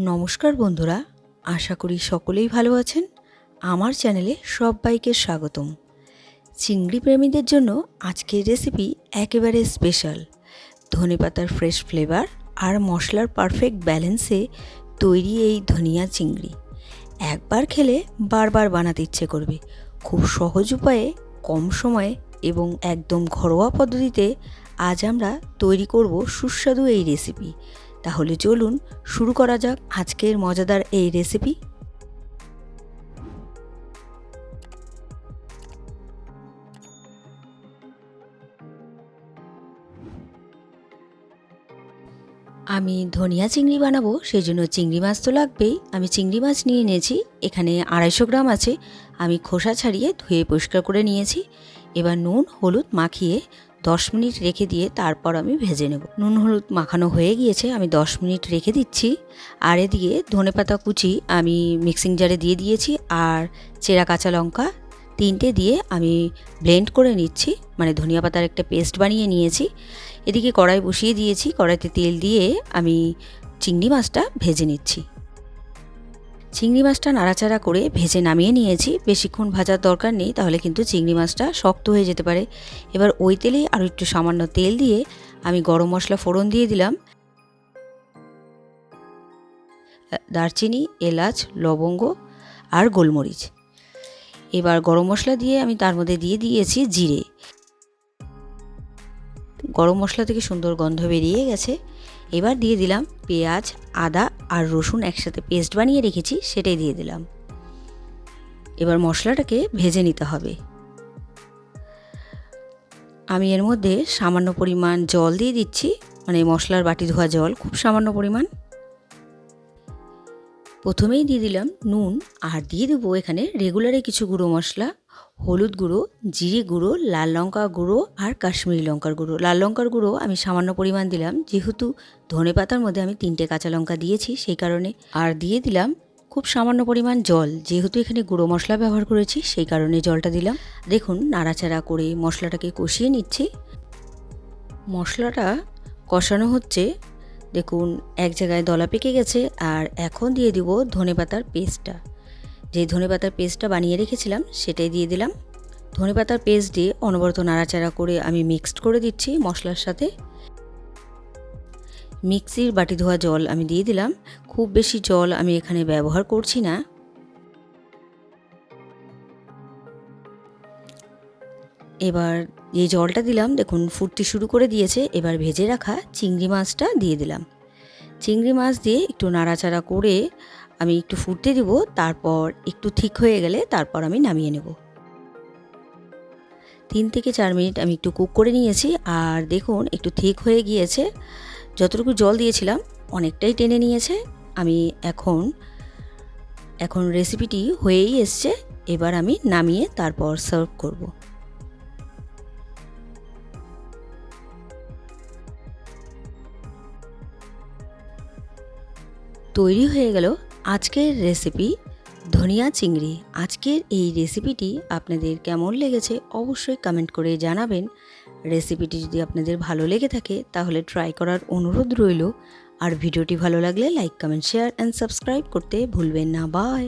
নমস্কার বন্ধুরা, আশা করি সকলেই ভালো আছেন। আমার চ্যানেলে সবাইকে স্বাগতম। চিংড়ি প্রেমীদের জন্য আজকের রেসিপি একেবারে স্পেশাল। ধনেপাতার ফ্রেশ ফ্লেভার আর মশলার পারফেক্ট ব্যালেন্সে তৈরি এই ধনিয়া চিংড়ি একবার খেলে বারবার বানাতে ইচ্ছে করবে। খুব সহজ উপায়ে, কম সময়ে এবং একদম ঘরোয়া পদ্ধতিতে আজ আমরা তৈরি করব সুস্বাদু এই রেসিপি। তাহলে চলুন শুরু করা যাক আজকের মজাদার এই রেসিপি। আমি ধনিয়া চিংড়ি বানাবো, সেই জন্য চিংড়ি মাছ তো লাগবেই। আমি চিংড়ি মাছ নিয়ে নিয়েছি, এখানে 250 গ্রাম আছে। আমি খোসা ছাড়িয়ে ধুয়ে পরিষ্কার করে নিয়েছি। এবার নুন হলুদ মাখিয়ে 10 মিনিট রেখে দিয়ে তারপর আমি ভেজে নেব। নুন হলুদ মাখানো হয়ে গিয়েছে, আমি 10 মিনিট রেখে দিচ্ছি। আর এদিকে ধনেপাতা কুচি আমি মিক্সিং জারে দিয়ে দিয়েছি, আর চেরা কাঁচা লঙ্কা 3টে দিয়ে আমি ব্লেন্ড করে নিচ্ছি, মানে ধনিয়া পাতার একটা পেস্ট বানিয়ে নিয়েছি। এদিকে কড়াই বসিয়ে দিয়েছি, কড়াইতে তেল দিয়ে আমি চিংড়ি মাছটা ভেজে নিচ্ছি। চিংড়ি মাছটা নাড়াচাড়া করে ভেজে নামিয়ে নিয়েছি। বেশিক্ষণ ভাজার দরকার নেই, তাহলে কিন্তু চিংড়ি মাছটা শক্ত হয়ে যেতে পারে। এবার ওই তেলেই আরও একটু সামান্য তেল দিয়ে আমি গরম মশলা ফোড়ন দিয়ে দিলাম। দারচিনি, এলাচ, লবঙ্গ আর গোলমরিচ। এবার গরম মশলা দিয়ে আমি তার মধ্যে দিয়ে দিয়েছি জিরে। গরম মশলা থেকে সুন্দর গন্ধ বেরিয়ে গেছে। এবার দিয়ে দিলাম পেঁয়াজ, আদা আর রসুন একসাথে পেস্ট বানিয়ে রেখেছি, সেটাই দিয়ে দিলাম। এবার মশলাটাকে ভেজে নিতে হবে। আমি এর মধ্যে সামান্য পরিমাণ জল দিয়ে দিচ্ছি, মানে মশলার বাটি ধোয়া জল, খুব সামান্য পরিমাণ। প্রথমেই দিয়ে দিলাম নুন, আর দিয়ে দেবো এখানে রেগুলারে কিছু গুঁড়ো মশলা, হলুদ গুঁড়ো, জিরে গুঁড়ো, লাল লঙ্কা গুঁড়ো আর কাশ্মীরি লঙ্কার গুঁড়ো। লাল লঙ্কার গুঁড়ো আমি সামান্য পরিমাণ দিলাম, যেহেতু ধনেপাতার মধ্যে আমি 3টে কাঁচা লঙ্কা দিয়েছি সেই কারণে। আর দিয়ে দিলাম খুব সামান্য পরিমাণ জল, যেহেতু এখানে গুঁড়ো মশলা ব্যবহার করেছি সেই কারণে জলটা দিলাম। দেখুন নাড়াচাড়া করে মশলাটাকে কষিয়ে নিচ্ছি। মশলাটা কষানো হচ্ছে, দেখুন এক জায়গায় দলা পেকে গেছে। আর এখন দিয়ে দিব ধনেপাতার পেস্টটা, যে ধনেপাতার পেস্টটা বানিয়ে রেখেছিলাম সেটাই দিয়ে দিলাম। ধনেপাতার পেস্ট দিয়ে অনবরত নাড়াচাড়া করে আমি মিক্সড করে দিচ্ছি মশলার সাথে। মিক্সির বাটি ধোয়া জল আমি দিয়ে দিলাম, খুব বেশি জল আমি এখানে ব্যবহার করছি না। এবার যে জলটা দিলাম দেখুন ফুটতে শুরু করে দিয়েছে। এবার ভেজে রাখা চিংড়ি মাছটা দিয়ে দিলাম। চিংড়ি মাছ দিয়ে একটু নাড়াচাড়া করে আমি একটু ফুটতে দেব, তারপর একটু ঠিক হয়ে গেলে তারপর আমি নামিয়ে নেব। 3 থেকে 4 মিনিট আমি একটু কুক করে নিয়েছি, আর দেখুন একটু ঠিক হয়ে গিয়েছে। যতটুকু জল দিয়েছিলাম অনেকটাই টেনে নিয়েছে। আমি এখন রেসিপিটি হয়েই এসছে। এবার আমি নামিয়ে তারপর সার্ভ করব। তৈরি হয়ে গেল আজকের রেসিপি ধনিয়া চিংড়ি। আজকের এই রেসিপিটি আপনাদের কেমন লেগেছে অবশ্যই কমেন্ট করে জানাবেন। রেসিপিটি যদি আপনাদের ভালো লেগে থাকে তাহলে ট্রাই করার অনুরোধ রইল। আর ভিডিওটি ভালো লাগলে like, comment, share and subscribe করতে ভুলবেন না। বাই।